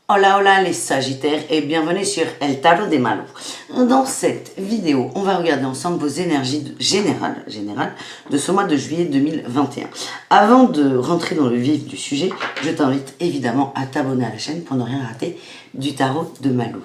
Hola hola les Sagittaires et bienvenue sur El Tarot de Malo. Dans cette vidéo, on va regarder ensemble vos énergies générales de ce mois de juillet 2021. Avant de rentrer dans le vif du sujet, je t'invite évidemment à t'abonner à la chaîne pour ne rien rater du Tarot de Malo.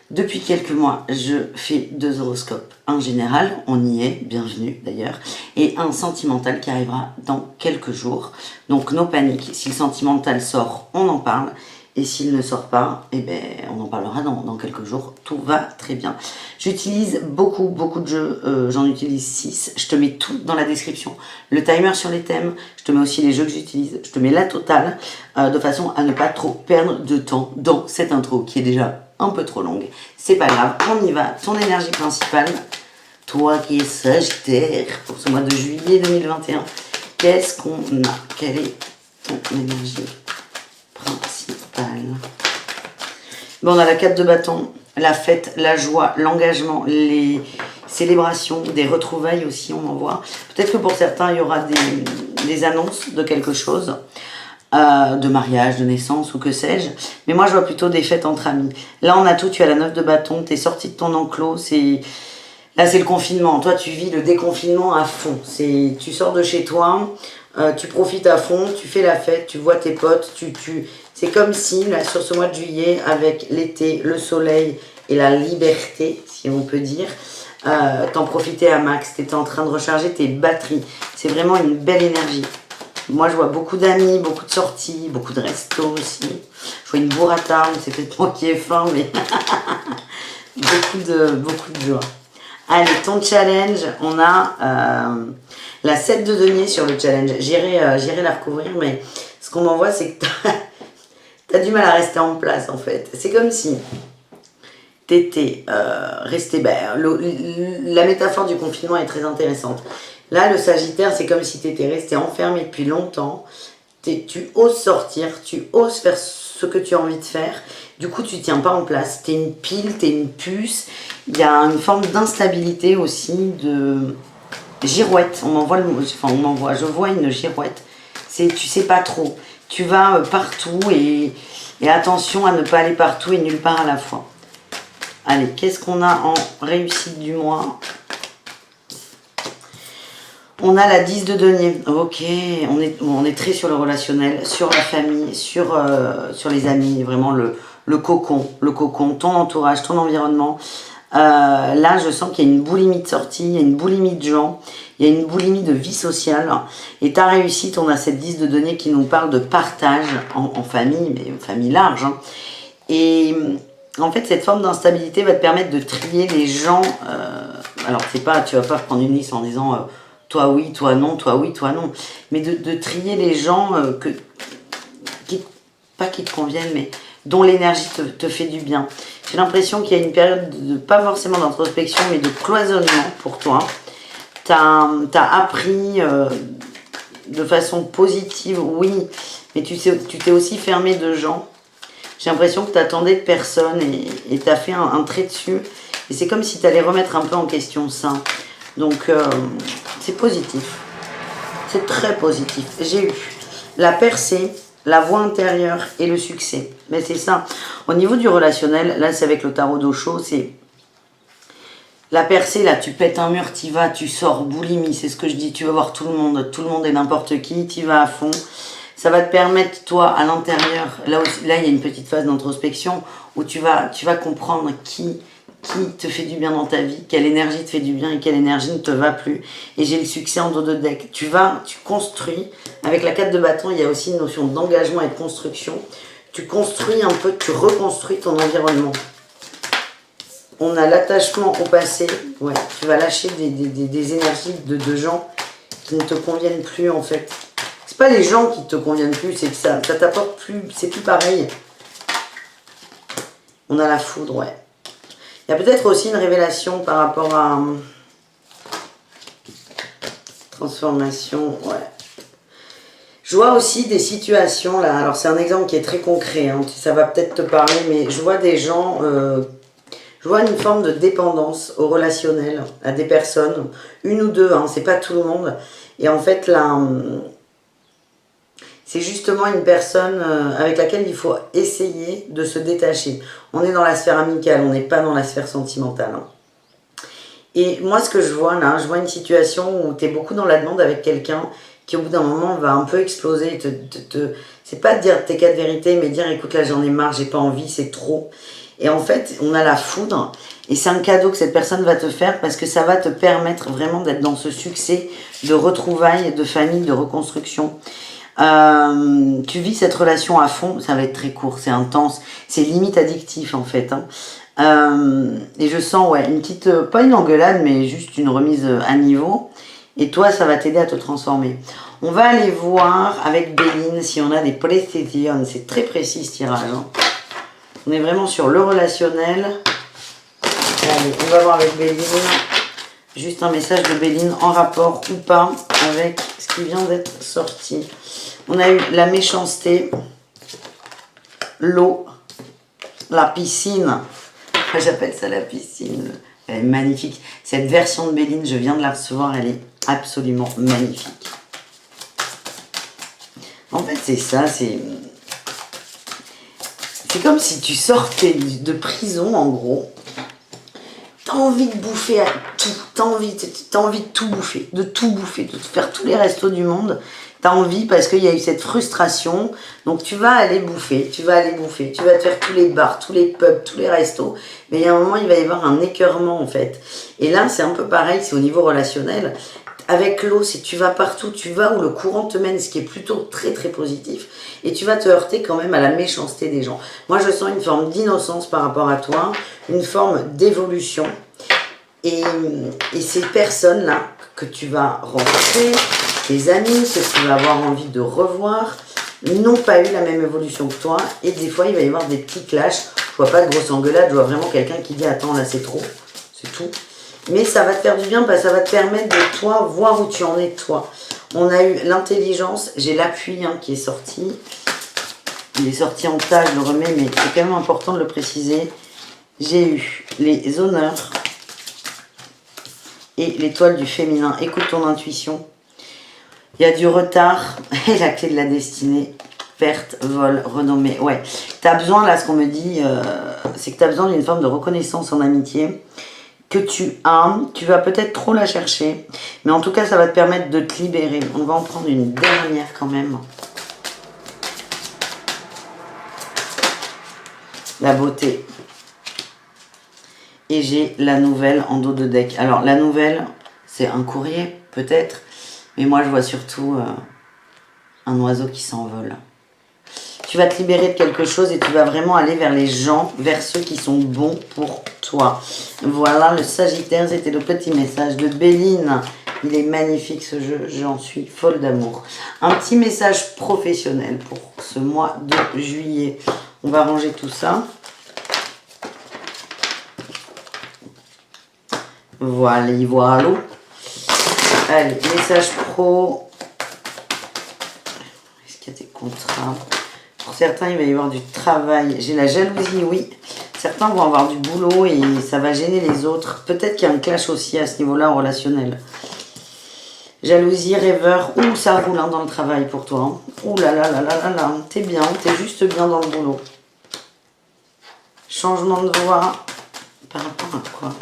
Depuis quelques mois, je fais 2 horoscopes. Un général, on y est, bienvenue d'ailleurs, et un sentimental qui arrivera dans quelques jours. Donc no panique, si le sentimental sort, on en parle. Et s'il ne sort pas, eh ben, on en parlera dans quelques jours. Tout va très bien. J'utilise beaucoup de jeux. J'en utilise 6. Je te mets tout dans la description. Le timer sur les thèmes. Je te mets aussi les jeux que j'utilise. Je te mets la totale. De façon à ne pas trop perdre de temps dans cette intro qui est déjà un peu trop longue. C'est pas grave. On y va. Ton énergie principale. Toi qui es Sagittaire pour ce mois de juillet 2021. Qu'est-ce qu'on a? Quelle est ton énergie principale? Bon, on a la 4 de bâton, la fête, la joie, l'engagement, les célébrations, des retrouvailles aussi, on en voit. Peut-être que pour certains, il y aura des annonces de quelque chose, de mariage, de naissance ou que sais-je. Mais moi, je vois plutôt des fêtes entre amis. Là, on a tout, tu as la 9 de bâton, tu es sorti de ton enclos, là, c'est le confinement. Toi, tu vis le déconfinement à fond. Tu sors de chez toi, tu profites à fond, tu fais la fête, tu vois tes potes, c'est comme si, là, sur ce mois de juillet, avec l'été, le soleil et la liberté, si on peut dire, t'en profitais à max, t'étais en train de recharger tes batteries. C'est vraiment une belle énergie. Moi, je vois beaucoup d'amis, beaucoup de sorties, beaucoup de restos aussi. Je vois une burrata, c'est peut-être moi qui ai faim, mais beaucoup de joie. Allez, ton challenge, on a la 7 de denier sur le challenge. J'irai la recouvrir, mais ce qu'on m'envoie, c'est que t'as du mal à rester en place, en fait. C'est comme si t'étais resté... la métaphore du confinement est très intéressante. Là, le Sagittaire, c'est comme si t'étais resté enfermé depuis longtemps. Tu oses sortir, tu oses faire ce que tu as envie de faire. Du coup, tu ne tiens pas en place. Tu es une pile, tu es une puce. Il y a une forme d'instabilité aussi, de girouette. Je vois une girouette. Tu sais pas trop. Tu vas partout et attention à ne pas aller partout et nulle part à la fois. Allez, qu'est-ce qu'on a en réussite du mois? On a la 10 de denier. Ok, on est très sur le relationnel, sur la famille, sur les amis, vraiment le cocon, ton entourage, ton environnement. Là, je sens qu'il y a une boulimie de sortie, il y a une boulimie de gens, il y a une boulimie de vie sociale. Et ta réussite, on a cette 10 de denier qui nous parle de partage en famille, mais famille large. Hein. Et en fait, cette forme d'instabilité va te permettre de trier les gens. Alors, tu vas pas prendre une liste en disant... toi oui, toi non, toi oui, toi non. Mais de trier les gens pas qui te conviennent, mais dont l'énergie te fait du bien. J'ai l'impression qu'il y a une période pas forcément d'introspection, mais de cloisonnement pour toi. T'as appris de façon positive, oui, mais tu t'es aussi fermé de gens. J'ai l'impression que tu attendais de personne et tu as fait un trait dessus. Et c'est comme si tu allais remettre un peu en question ça. Donc, c'est positif. C'est très positif. J'ai eu la percée, la voix intérieure et le succès. Mais c'est ça. Au niveau du relationnel, là, c'est avec le tarot d'Osho, c'est... La percée, là, tu pètes un mur, t'y vas, tu sors, boulimie, c'est ce que je dis. Tu vas voir tout le monde et n'importe qui, t'y vas à fond. Ça va te permettre, toi, à l'intérieur, là, il y a une petite phase d'introspection où tu vas comprendre qui te fait du bien dans ta vie, quelle énergie te fait du bien et quelle énergie ne te va plus. Et j'ai le succès en dos de deck. Tu construis. Avec la 4 de bâton, il y a aussi une notion d'engagement et de construction. Tu construis un peu, tu reconstruis ton environnement. On a l'attachement au passé. Ouais, tu vas lâcher des énergies de gens qui ne te conviennent plus, en fait. C'est pas les gens qui te conviennent plus, c'est que ça t'apporte plus, c'est plus pareil. On a la foudre, ouais. Il y a peut-être aussi une révélation par rapport à transformation, ouais. Je vois aussi des situations là, alors c'est un exemple qui est très concret, hein, ça va peut-être te parler, mais je vois des gens, je vois une forme de dépendance au relationnel à des personnes, une ou deux, hein, c'est pas tout le monde, et en fait là, c'est justement une personne avec laquelle il faut essayer de se détacher. On est dans la sphère amicale, on n'est pas dans la sphère sentimentale. Hein. Et moi, ce que je vois là, je vois une situation où tu es beaucoup dans la demande avec quelqu'un qui, au bout d'un moment, va un peu exploser. C'est pas de dire tes quatre vérités, mais dire écoute, là, j'en ai marre, j'ai pas envie, c'est trop. Et en fait, on a la foudre. Et c'est un cadeau que cette personne va te faire parce que ça va te permettre vraiment d'être dans ce succès de retrouvailles, de famille, de reconstruction. Tu vis cette relation à fond, ça va être très court, c'est intense, c'est limite addictif en fait. Hein. Et je sens ouais, une petite, pas une engueulade, mais juste une remise à niveau. Et toi, ça va t'aider à te transformer. On va aller voir avec Béline si on a des précisions. C'est très précis ce tirage. Hein. On est vraiment sur le relationnel. Allez, on va voir avec Béline. Juste un message de Béline en rapport ou pas avec ce qui vient d'être sorti. On a eu la méchanceté, l'eau, la piscine. J'appelle ça la piscine. Elle est magnifique. Cette version de Béline, je viens de la recevoir, elle est absolument magnifique. En fait, c'est ça, c'est comme si tu sortais de prison, en gros. T'as envie de bouffer à tout. T'as envie de tout bouffer, de te faire tous les restos du monde. T'as envie parce qu'il y a eu cette frustration. Donc tu vas aller bouffer, tu vas te faire tous les bars, tous les pubs, tous les restos. Mais il y a un moment, il va y avoir un écœurement en fait. Et là, c'est un peu pareil, c'est au niveau relationnel. Avec l'eau, c'est tu vas partout, tu vas où le courant te mène, ce qui est plutôt très très positif. Et tu vas te heurter quand même à la méchanceté des gens. Moi, je sens une forme d'innocence par rapport à toi, une forme d'évolution. Et ces personnes-là que tu vas rencontrer, tes amis, ceux que tu vas avoir envie de revoir, n'ont pas eu la même évolution que toi. Et des fois, il va y avoir des petits clashs. Je vois pas de grosse engueulade, je vois vraiment quelqu'un qui dit « Attends, là, c'est trop. » C'est tout. Mais ça va te faire du bien parce que ça va te permettre de toi voir où tu en es de toi. On a eu l'intelligence, j'ai l'appui hein, qui est sorti. Il est sorti en tas, je le remets, mais c'est quand même important de le préciser. J'ai eu les honneurs et l'étoile du féminin. Écoute ton intuition. Il y a du retard et la clé de la destinée. Perte, vol, renommée. Ouais, tu as besoin, là, ce qu'on me dit, c'est que tu as besoin d'une forme de reconnaissance en amitié que tu as. Tu vas peut-être trop la chercher, mais en tout cas, ça va te permettre de te libérer. On va en prendre une dernière quand même. La beauté. Et j'ai la nouvelle en dos de deck. Alors, la nouvelle, c'est un courrier, peut-être. Mais moi, je vois surtout un oiseau qui s'envole. Tu vas te libérer de quelque chose et tu vas vraiment aller vers les gens, vers ceux qui sont bons pour toi. Voilà, le Sagittaire, c'était le petit message de Béline. Il est magnifique ce jeu, j'en suis folle d'amour. Un petit message professionnel pour ce mois de juillet. On va ranger tout ça. Voilà, voilà. Allez, message pro. Est-ce qu'il y a des contrats? Pour certains, il va y avoir du travail. J'ai la jalousie, oui. Certains vont avoir du boulot et ça va gêner les autres. Peut-être qu'il y a un clash aussi à ce niveau-là en relationnel. Jalousie, rêveur. Ouh, ça roule hein, dans le travail pour toi. Hein. Ouh là là là là là là. T'es bien, t'es juste bien dans le boulot. Changement de voix. Par rapport à quoi?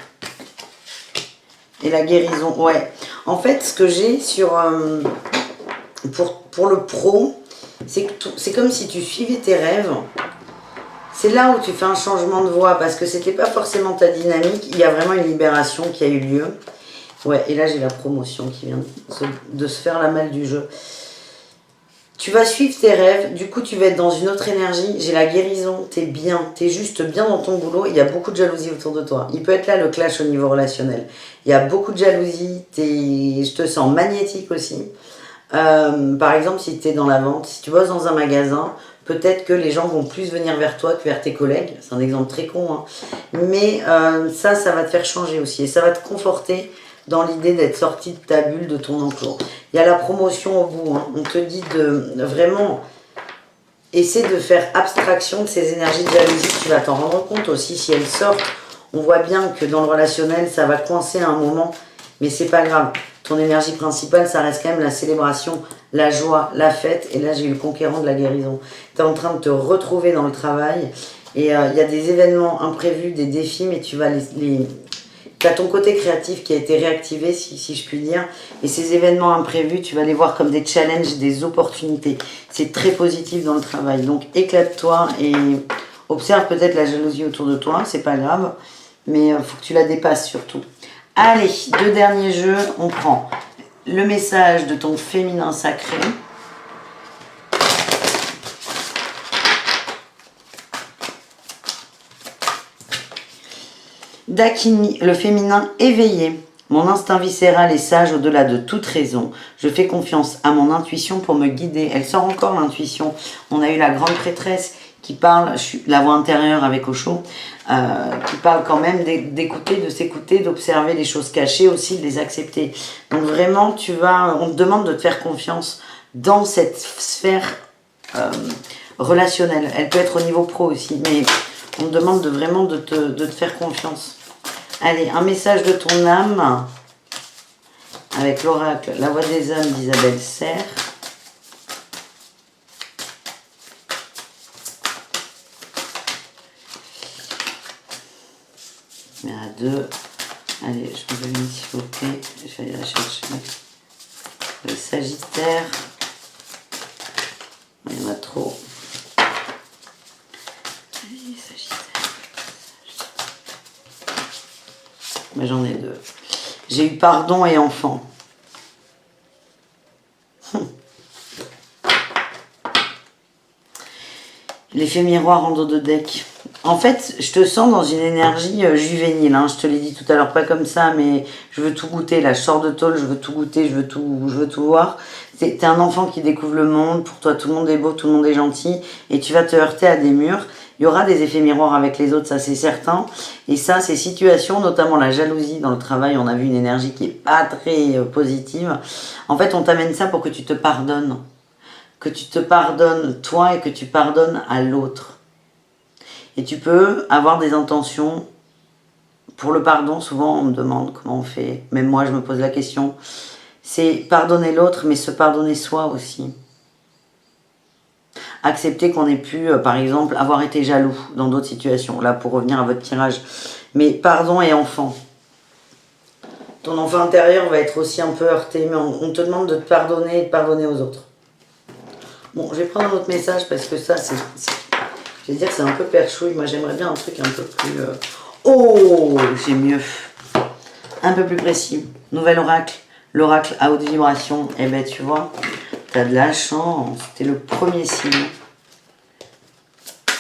Et la guérison, ouais. En fait, ce que j'ai sur pour le pro, c'est que c'est comme si tu suivais tes rêves. C'est là où tu fais un changement de voie parce que c'était pas forcément ta dynamique. Il y a vraiment une libération qui a eu lieu. Ouais, et là j'ai la promotion qui vient de se faire la malle du jeu. Tu vas suivre tes rêves, du coup tu vas être dans une autre énergie. J'ai la guérison, t'es bien, t'es juste bien dans ton boulot. Il y a beaucoup de jalousie autour de toi. Il peut être là le clash au niveau relationnel. Il y a beaucoup de jalousie, je te sens magnétique aussi. Par exemple, si tu es dans la vente, si tu bosses dans un magasin, peut-être que les gens vont plus venir vers toi que vers tes collègues. C'est un exemple très con, hein. Mais ça va te faire changer aussi. Et ça va te conforter dans l'idée d'être sorti de ta bulle, de ton enclos. Il y a la promotion au bout. Hein. On te dit de vraiment essayer de faire abstraction de ces énergies de jalousie. Tu vas t'en rendre compte aussi si elles sortent. On voit bien que dans le relationnel, ça va coincer à un moment. Mais c'est pas grave. ton énergie principale, ça reste quand même la célébration, la joie, la fête. Et là, j'ai eu le conquérant de la guérison. Tu es en train de te retrouver dans le travail. Et il y a des événements imprévus, des défis, mais tu vas tu as ton côté créatif qui a été réactivé, si je puis dire. Et ces événements imprévus, tu vas les voir comme des challenges, des opportunités. C'est très positif dans le travail. Donc, éclate-toi et observe peut-être la jalousie autour de toi. C'est pas grave. Mais il faut que tu la dépasses surtout. Allez, 2 derniers jeux. On prend le message de ton féminin sacré. Dakini, le féminin éveillé. Mon instinct viscéral est sage au-delà de toute raison. Je fais confiance à mon intuition pour me guider. Elle sort encore l'intuition. On a eu la grande prêtresse qui parle, la voix intérieure avec Osho, qui parle quand même d'écouter, de s'écouter, d'observer les choses cachées aussi, de les accepter. Donc vraiment, on te demande de te faire confiance dans cette sphère relationnelle. Elle peut être au niveau pro aussi, mais on te demande vraiment de te faire confiance. Allez, un message de ton âme avec l'oracle La Voix des âmes d'Isabelle Serre. Je mets à 2. Allez, je vais une s'il vous plaît. Je vais aller la chercher. Le Sagittaire. Il y en a trop. Allez, Sagittaire. Mais j'en ai 2. J'ai eu pardon et enfant. L'effet miroir en dos de deck. En fait, je te sens dans une énergie juvénile. Hein. Je te l'ai dit tout à l'heure, pas comme ça, mais je veux tout goûter. Là, je sors de tôle, je veux tout goûter, je veux tout voir. T'es un enfant qui découvre le monde. Pour toi, tout le monde est beau, tout le monde est gentil. Et tu vas te heurter à des murs. Il y aura des effets miroirs avec les autres, ça c'est certain. Et ça, ces situations, notamment la jalousie dans le travail, on a vu une énergie qui n'est pas très positive. En fait, on t'amène ça pour que tu te pardonnes. Que tu te pardonnes toi et que tu pardonnes à l'autre. Et tu peux avoir des intentions. Pour le pardon, souvent on me demande comment on fait. Même moi, je me pose la question. C'est pardonner l'autre, mais se pardonner soi aussi. Accepter qu'on ait pu, par exemple, avoir été jaloux dans d'autres situations. Là, pour revenir à votre tirage. Mais pardon et enfant. Ton enfant intérieur va être aussi un peu heurté, mais on te demande de te pardonner et de pardonner aux autres. Bon, je vais prendre un autre message parce que ça, je vais dire que c'est un peu perchouille. Moi, j'aimerais bien un truc un peu plus... Oh, j'ai mieux. Un peu plus précis. Nouvel oracle. L'oracle à haute vibration. Eh ben, tu vois... T'as de la chance, c'était le premier signe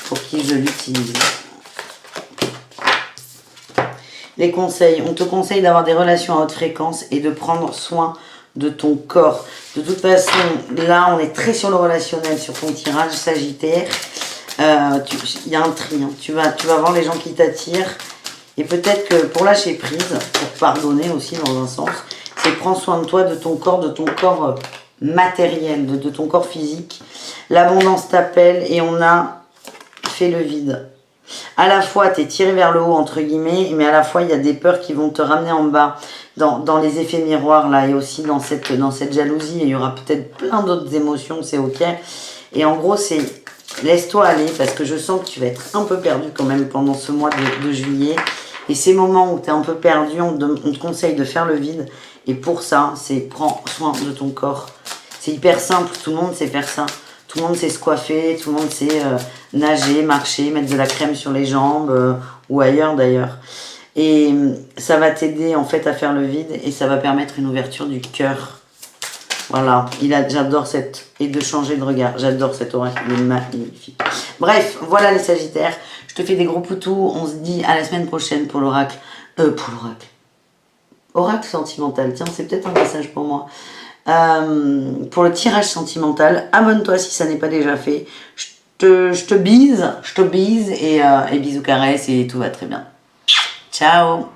pour qui je l'utilise. Les conseils, on te conseille d'avoir des relations à haute fréquence et de prendre soin de ton corps. De toute façon, là, on est très sur le relationnel, sur ton tirage Sagittaire. Il y a un tri, hein. Tu vas voir les gens qui t'attirent. Et peut-être que pour lâcher prise, pour pardonner aussi dans un sens, c'est prendre soin de toi, de ton corps matériel, de ton corps physique. L'abondance t'appelle et on a fait le vide. À la fois, tu es tiré vers le haut, entre guillemets, mais à la fois, il y a des peurs qui vont te ramener en bas dans les effets miroirs, là, et aussi dans cette jalousie. Et il y aura peut-être plein d'autres émotions, c'est ok. Et en gros, c'est laisse-toi aller, parce que je sens que tu vas être un peu perdu quand même pendant ce mois de juillet. Et ces moments où tu es un peu perdu, on te conseille de faire le vide. Et pour ça, c'est prends soin de ton corps. C'est hyper simple, tout le monde sait faire ça. Tout le monde sait se coiffer, tout le monde sait nager, marcher, mettre de la crème sur les jambes ou ailleurs d'ailleurs. Et ça va t'aider en fait à faire le vide et ça va permettre une ouverture du cœur. Voilà, j'adore et de changer de regard. J'adore cet oracle, il est magnifique. Bref, voilà les Sagittaires. Je te fais des gros poutous. On se dit à la semaine prochaine pour l'oracle. Oracle sentimental. Tiens, c'est peut-être un message pour moi. Pour le tirage sentimental, abonne-toi si ça n'est pas déjà fait. Je te bise et bisous caresses et tout va très bien. Ciao.